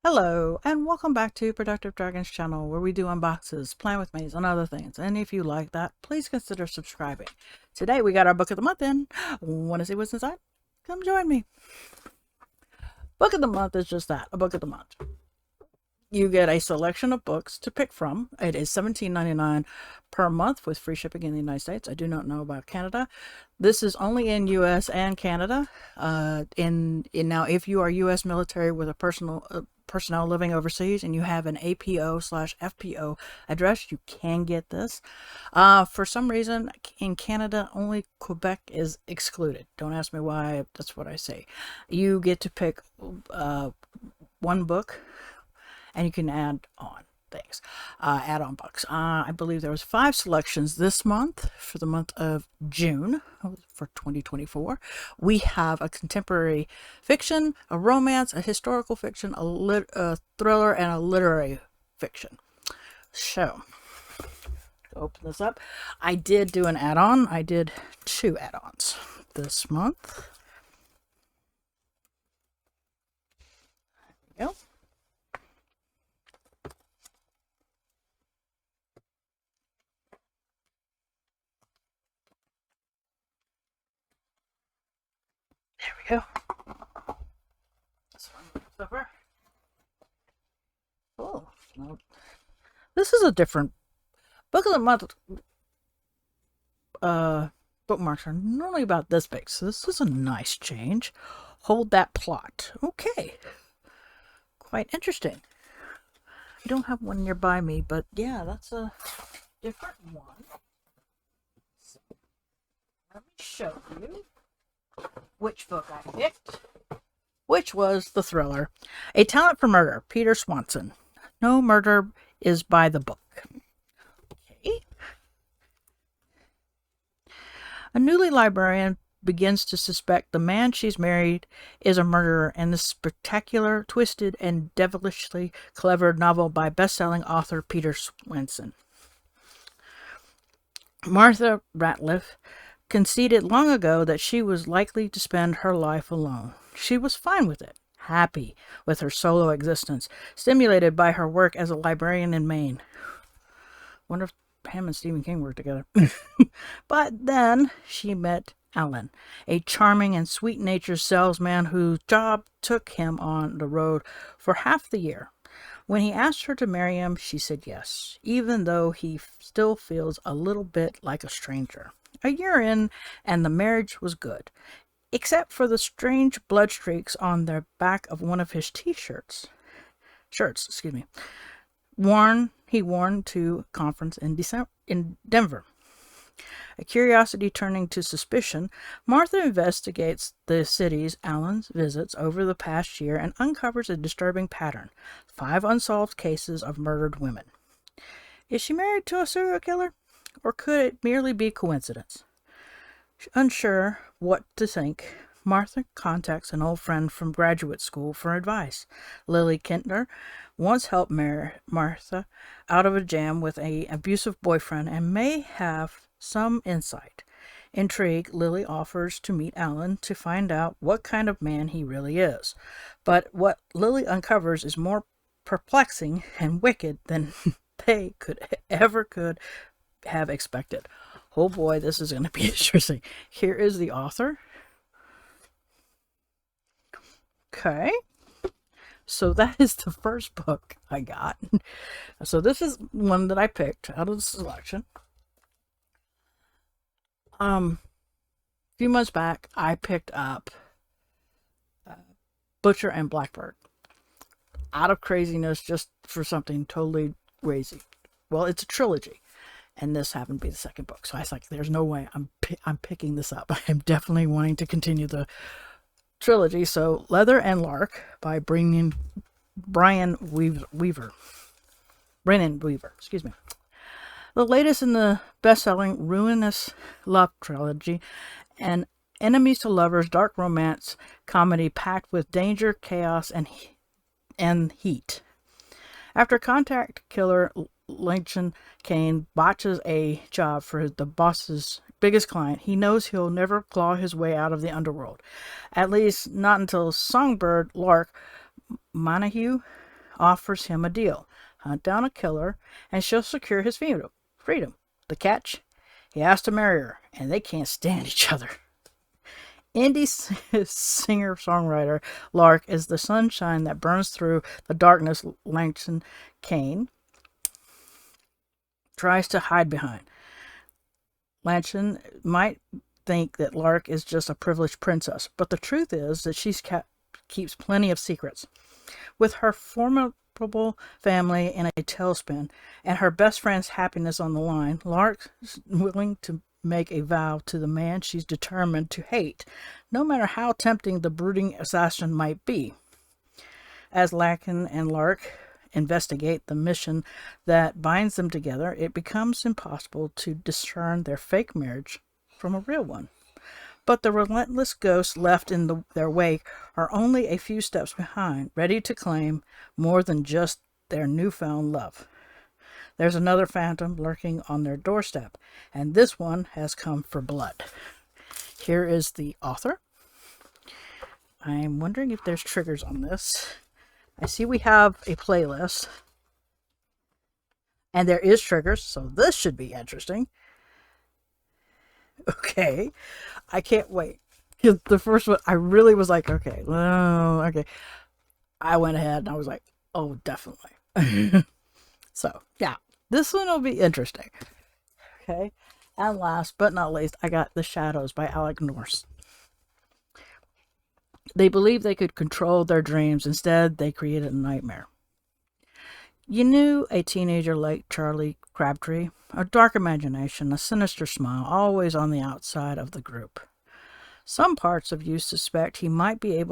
Hello, and welcome back to Productive Dragons channel, where we do unboxes, plan with maze, and other things. And if you like that, please consider subscribing. Today we got our book of the month in. Want to see what's inside? Come join me. Book of the month is just that, a book of the month. You get a selection of books to pick from. It is $17.99 per month with free shipping in the United States. I do not know about Canada. This is only in US and Canada. Now, if you are US military with a personnel living overseas and you have an APO/FPO address, you can get this. For some reason, in Canada, only Quebec is excluded. Don't ask me why. That's what I say. You get to pick one book, and you can add on things, add-on books. I believe there was 5 selections this month for the month of June for 2024. We have a contemporary fiction, a romance, a historical fiction, a thriller, and a literary fiction. So, open this up. I did do an add-on. I did 2 add-ons this month. There we go. There we go. This one moves over. Oh, no. This is a different book of the month. Bookmarks are normally about this big, so this is a nice change. Hold that plot. Okay. Quite interesting. I don't have one nearby me, but yeah, that's a different one. So, let me show you which book I picked, which was the thriller, A Talent for Murder, Peter Swanson. No murder is by the book. Okay. A newly librarian begins to suspect the man she's married is a murderer in this spectacular, twisted, and devilishly clever novel by best-selling author Peter Swanson. Martha Ratliff conceded long ago that she was likely to spend her life alone. She was fine with it, happy with her solo existence, stimulated by her work as a librarian in Maine. Wonder if him and Stephen King worked together. But then she met Alan, a charming and sweet-natured salesman whose job took him on the road for half the year. When he asked her to marry him, she said yes, even though he still feels a little bit like a stranger. A year in, and the marriage was good, except for the strange blood streaks on the back of one of his shirts, he worn to conference in Denver. A curiosity turning to suspicion, Martha investigates the cities Alan's visits over the past year and uncovers a disturbing pattern: 5 unsolved cases of murdered women. Is she married to a serial killer? Or could it merely be coincidence? Unsure what to think, Martha contacts an old friend from graduate school for advice. Lily Kintner once helped Martha out of a jam with an abusive boyfriend and may have some insight. Intrigued, Lily offers to meet Alan to find out what kind of man he really is. But what Lily uncovers is more perplexing and wicked than they could have expected. Oh boy, this is going to be interesting. Here is the author. Okay. So that is the first book I got. So this is one that I picked out of the selection. A few months back, I picked up Butcher and Blackbird out of craziness, just for something totally crazy. Well, it's a trilogy, and this happened to be the second book. So I was like, "There's no way I'm picking this up. I'm definitely wanting to continue the trilogy." So, Leather and Lark by Brian Weaver. Brennan Weaver, excuse me. The latest in the best-selling Ruinous Love trilogy, an enemies to lovers dark romance comedy packed with danger, chaos, and heat. After contact killer Langston Kane botches a job for the boss's biggest client, he knows he'll never claw his way out of the underworld. At least not until songbird lark Montague offers him a deal. Hunt down a killer, and she'll secure his freedom. The catch? He has to marry her, and they can't stand each other. Indie singer-songwriter Lark is the sunshine that burns through the darkness Langston Kane tries to hide behind. Langston might think that Lark is just a privileged princess, but the truth is that she keeps plenty of secrets. With her formidable family in a tailspin and her best friend's happiness on the line, Lark's willing to make a vow to the man she's determined to hate, no matter how tempting the brooding assassin might be. As Lakin and Lark investigate the mission that binds them together, it becomes impossible to discern their fake marriage from a real one. But the relentless ghosts left in their wake are only a few steps behind, ready to claim more than just their newfound love. There's another phantom lurking on their doorstep, and this one has come for blood. Here is the author. I'm wondering if there's triggers on this. I see we have a playlist, and there is triggers, so this should be interesting. Okay, I can't wait. The first one, I really was like, okay. I went ahead and I was like, oh, definitely. So, yeah, this one will be interesting. Okay, and last but not least, I got The Shadows by Alec Norse. They believed they could control their dreams. Instead, they created a nightmare. You knew a teenager like Charlie Crabtree, a dark imagination, a sinister smile, always on the outside of the group. Some parts of you suspect he might be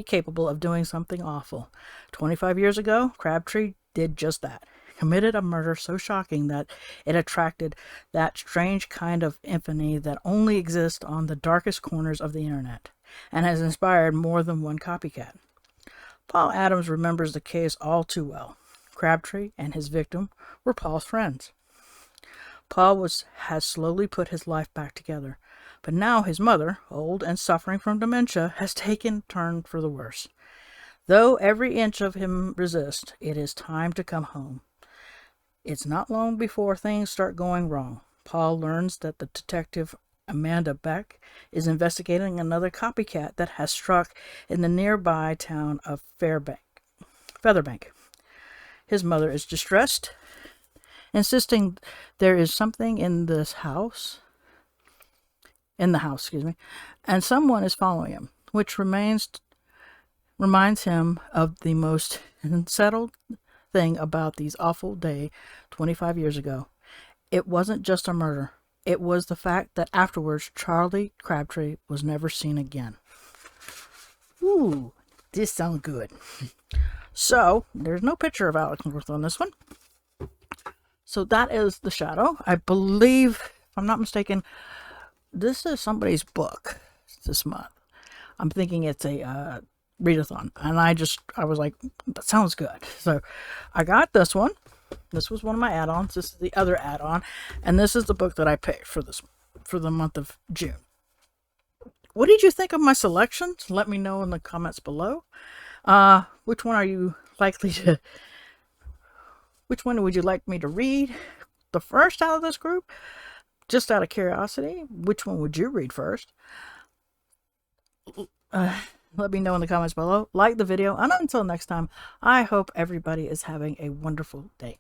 capable of doing something awful. 25 years ago, Crabtree did just that. Committed a murder so shocking that it attracted that strange kind of infamy that only exists on the darkest corners of the internet, and has inspired more than one copycat. Paul Adams remembers the case all too well. Crabtree and his victim were Paul's friends. Paul has slowly put his life back together, but now his mother, old and suffering from dementia, has taken a turn for the worse. Though every inch of him resists, it is time to come home. It's not long before things start going wrong. Paul learns that the detective Amanda Beck is investigating another copycat that has struck in the nearby town of Featherbank. His mother is distressed, insisting there is something in the house, and someone is following him, which reminds him of the most unsettled thing about these awful day 25 years ago. It wasn't just a murder. It was the fact that afterwards Charlie Crabtree was never seen again. Ooh, this sounds good. So, there's no picture of Alex North on this one. So that is The Shadow. I believe, if I'm not mistaken, this is somebody's book this month. I'm thinking it's a readathon. And I was like, that sounds good. So I got this one. This was one of my add-ons. This is the other add-on. And this is the book that I picked for the month of June. What did you think of my selections? Let me know in the comments below. Which one would you like me to read? The first out of this group? Just out of curiosity, which one would you read first? Let me know in the comments below. Like the video. And until next time, I hope everybody is having a wonderful day.